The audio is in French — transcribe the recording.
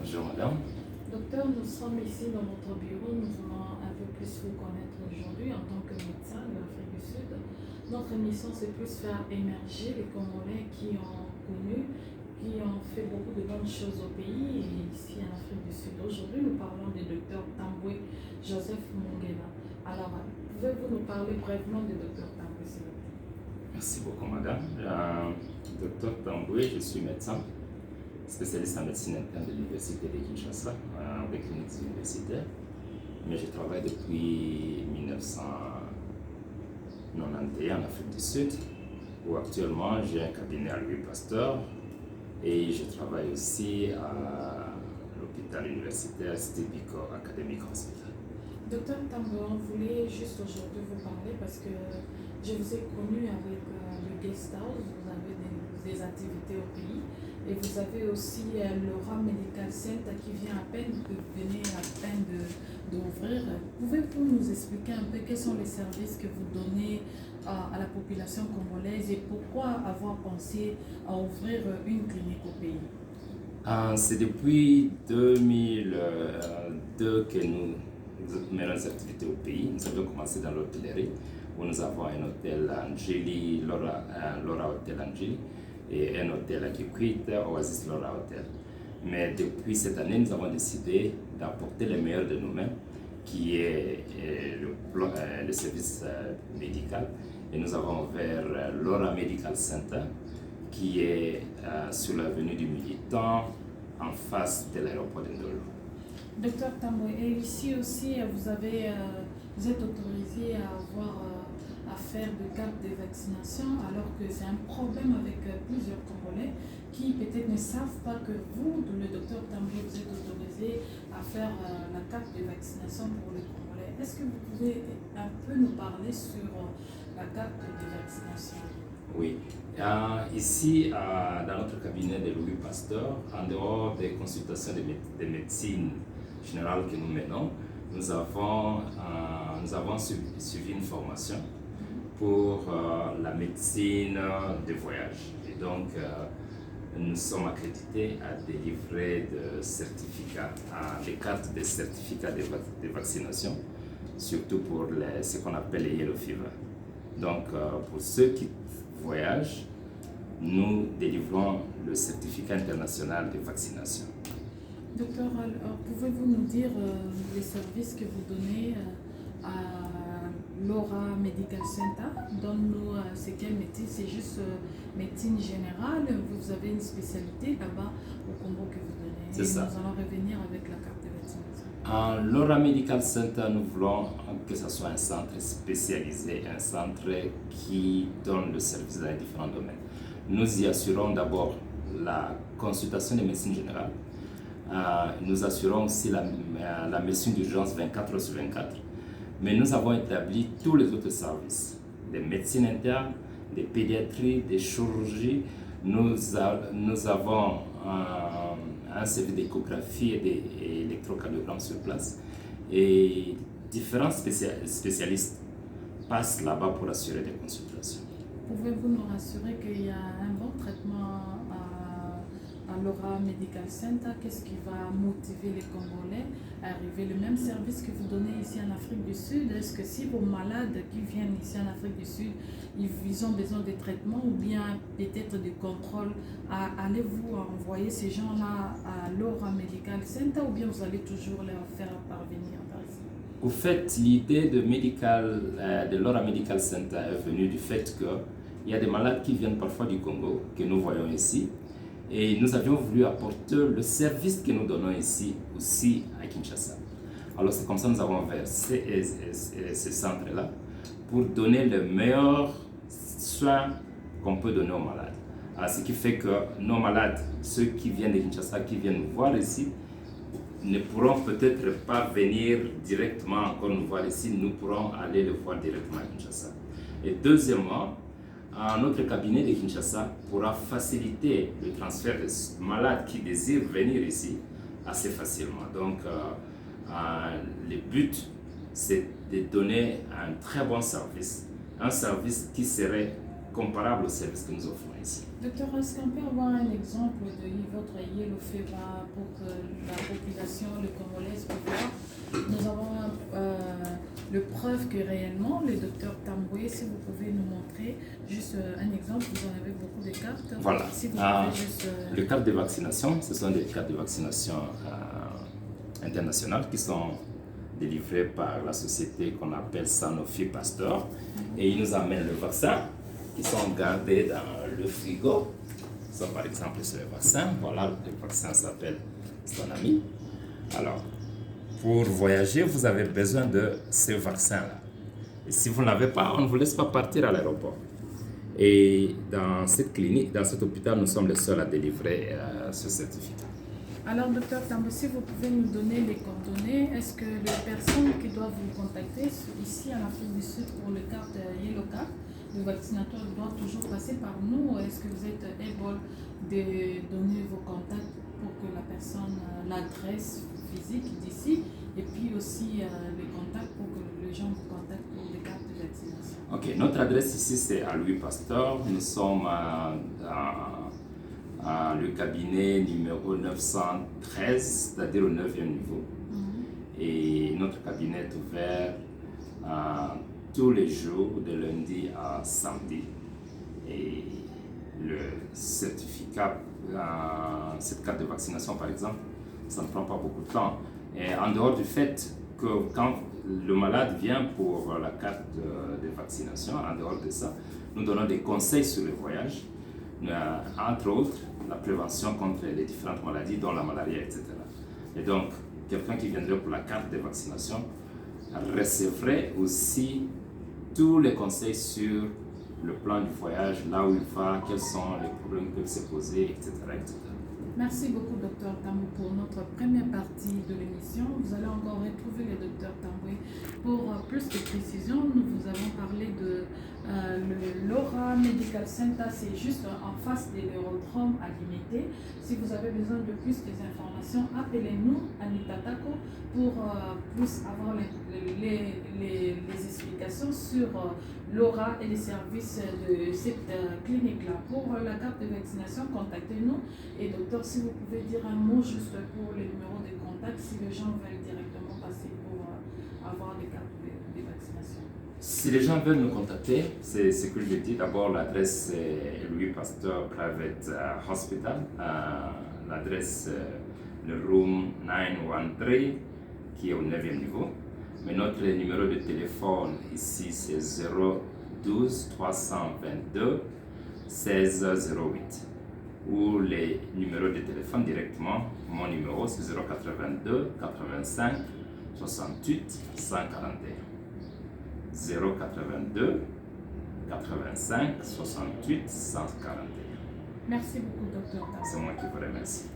Bonjour madame. Docteur, nous sommes ici dans votre bureau. Nous voulons un peu plus vous connaître aujourd'hui en tant que médecin de l'Afrique du Sud. Notre mission, c'est plus faire émerger les Congolais qui ont connu, qui ont fait beaucoup de bonnes choses au pays et ici en Afrique du Sud. Aujourd'hui, nous parlons du docteur Tambwe Joseph Mongela. Alors, pouvez-vous nous parler brièvement du docteur Tambwe, s'il vous plaît? Merci beaucoup madame. Docteur Tambwe, je suis médecin, spécialiste en médecine interne de l'Université de Kinshasa, avec cliniques universitaires. Mais je travaille depuis 1991 en Afrique du Sud, où actuellement j'ai un cabinet à Louis Pasteur et je travaille aussi à l'hôpital universitaire Stibiko Academic Hospital. Docteur Tambwe, on voulait juste aujourd'hui vous parler parce que je vous ai connu avec le guest house, vous avez des activités au pays et vous avez aussi l'Aura Medical Center qui vient à peine de venir à peine d'ouvrir. Pouvez-vous nous expliquer un peu quels sont les services que vous donnez à la population congolaise et pourquoi avoir pensé à ouvrir une clinique au pays? C'est depuis 2002 que nous menons des activités au pays. Nous avons commencé dans l'hôtellerie, où nous avons un hôtel Angeli, Laura Hotel Angeli, et un hôtel à Kikwit, Oasis Laura Hotel. Mais depuis cette année, nous avons décidé d'apporter le meilleur de nous-mêmes, qui est le service médical. Et nous avons ouvert l'Aura Medical Center, qui est sur l'avenue du Militant, en face de l'aéroport de Ndolo. Docteur Tambwe, et ici aussi, vous êtes autorisé à faire des cartes de vaccination, alors que c'est un problème avec plusieurs Congolais qui peut-être ne savent pas que vous, le docteur Tambwe, vous êtes autorisé à faire la carte de vaccination pour les Congolais. Est-ce que vous pouvez un peu nous parler sur la carte de vaccination? Oui. Ici, dans notre cabinet de Louis Pasteur, en dehors des consultations de médecine générale que nous menons, nous avons suivi une formation pour la médecine de voyage. Et donc, nous sommes accrédités à délivrer des cartes de certificats de vaccination, surtout pour ce qu'on appelle les yellow fever. Donc, pour ceux qui voyagent, nous délivrons le certificat international de vaccination. Docteur, pouvez-vous nous dire les services que vous donnez à l'Aura Medical Center? Donne-nous c'est quelle médecine? C'est juste médecine générale? Vous avez une spécialité là-bas au Congo que vous donnez? C'est ça. Nous allons revenir avec la carte de vaccination. L'Aura Medical Center, nous voulons que ce soit un centre spécialisé, un centre qui donne le service dans les différents domaines. Nous y assurons d'abord la consultation de médecine générale. Nous assurons aussi la médecine d'urgence 24 heures sur 24. Mais nous avons établi tous les autres services, des médecines internes, des pédiatries, des chirurgies. Nous avons un service d'échographie et d'électrocardiogramme sur place. Et différents spécialistes passent là-bas pour assurer des consultations. Pouvez-vous nous rassurer qu'il y a un bon traitement à l'Aura Medical Center? Qu'est-ce qui va motiver les Congolais à arriver? Le même service que vous donnez ici en Afrique du Sud, est-ce que si vos malades qui viennent ici en Afrique du Sud, ils ont besoin de traitement ou bien peut-être de contrôle, allez-vous envoyer ces gens-là à l'Aura Medical Center ou bien vous allez toujours leur faire parvenir par ici? Au fait, l'idée de l'Aura Medical Center est venue du fait qu'il y a des malades qui viennent parfois du Congo, que nous voyons ici, et nous avions voulu apporter le service que nous donnons ici aussi à Kinshasa. Alors c'est comme ça que nous avons ouvert ces centres-là pour donner le meilleur soin qu'on peut donner aux malades. Alors, ce qui fait que nos malades, ceux qui viennent de Kinshasa, qui viennent nous voir ici, ne pourront peut-être pas venir directement encore nous voir ici, nous pourrons aller le voir directement à Kinshasa. Et deuxièmement, notre cabinet de Kinshasa pourra faciliter le transfert des malades qui désirent venir ici assez facilement. Donc, le but, c'est de donner un très bon service, un service qui serait comparable au service que nous offrons ici. Docteur, est-ce qu'on peut avoir un exemple de votre yellow fever pour que la population, le Congolais peut voir. Nous avons le preuve que réellement, le docteur Tamboué, si vous pouvez nous montrer juste un exemple, vous en avez beaucoup de cartes. Voilà. Si vous pouvez juste, les cartes de vaccination, ce sont des cartes de vaccination internationales qui sont délivrées par la société qu'on appelle Sanofi Pasteur. Et ils nous amènent le vaccin qui sont gardés dans le frigo. Ça, par exemple, c'est le vaccin. Voilà, le vaccin s'appelle Stonami. Alors, pour voyager, vous avez besoin de ce vaccin-là. Et si vous ne l'avez pas, on ne vous laisse pas partir à l'aéroport. Et dans cette clinique, dans cet hôpital, nous sommes les seuls à délivrer ce certificat. Alors, docteur Tamboué, si vous pouvez nous donner les coordonnées, est-ce que les personnes qui doivent vous contacter ici en Afrique du Sud pour le carte Yellow Card, le vaccinateur doit toujours passer par nous, ou est-ce que vous êtes able de donner vos contacts pour que la personne, l'adresse physique d'ici, et puis aussi les contacts pour que les gens vous contactent pour les cartes de vaccination? Ok, notre adresse ici c'est à Louis Pasteur. Nous sommes à le cabinet numéro 913, c'est-à-dire au 9e niveau. Et notre cabinet est ouvert tous les jours, de lundi à samedi. Et le certificat, cette carte de vaccination par exemple, ça ne prend pas beaucoup de temps. Et en dehors du fait que quand le malade vient pour la carte de vaccination, en dehors de ça, nous donnons des conseils sur le voyage, entre autres la prévention contre les différentes maladies, dont la malaria, etc. Et donc, quelqu'un qui viendrait pour la carte de vaccination recevrait aussi tous les conseils sur le plan du voyage, là où il va, quels sont les problèmes qui peuvent se poser, etc. etc. Merci beaucoup, Dr Tamboué, pour notre première partie de l'émission. Vous allez encore retrouver le Dr Tamboué pour plus de précisions. Nous vous avons parlé de l'Aura Medical Center, c'est juste en face de l'aérodrome à Limité. Si vous avez besoin de plus d'informations, appelez-nous à Nitatako pour plus avoir les explications sur l'Aura et les services de cette clinique-là. Pour la carte de vaccination, contactez-nous. Et docteur, si vous pouvez dire un mot juste pour les numéros de contact, si les gens veulent directement passer pour avoir des cartes de vaccination. Si les gens veulent nous contacter, c'est ce que je vais dire. D'abord, l'adresse est Louis Pasteur Private Hospital. L'adresse, le room 913, qui est au 9e niveau. Mais notre numéro de téléphone ici, c'est 012 322 1608. Ou les numéros de téléphone directement. Mon numéro, c'est 082 85 68 141. 082 85 68 141. Merci beaucoup, docteur. C'est moi qui vous remercie.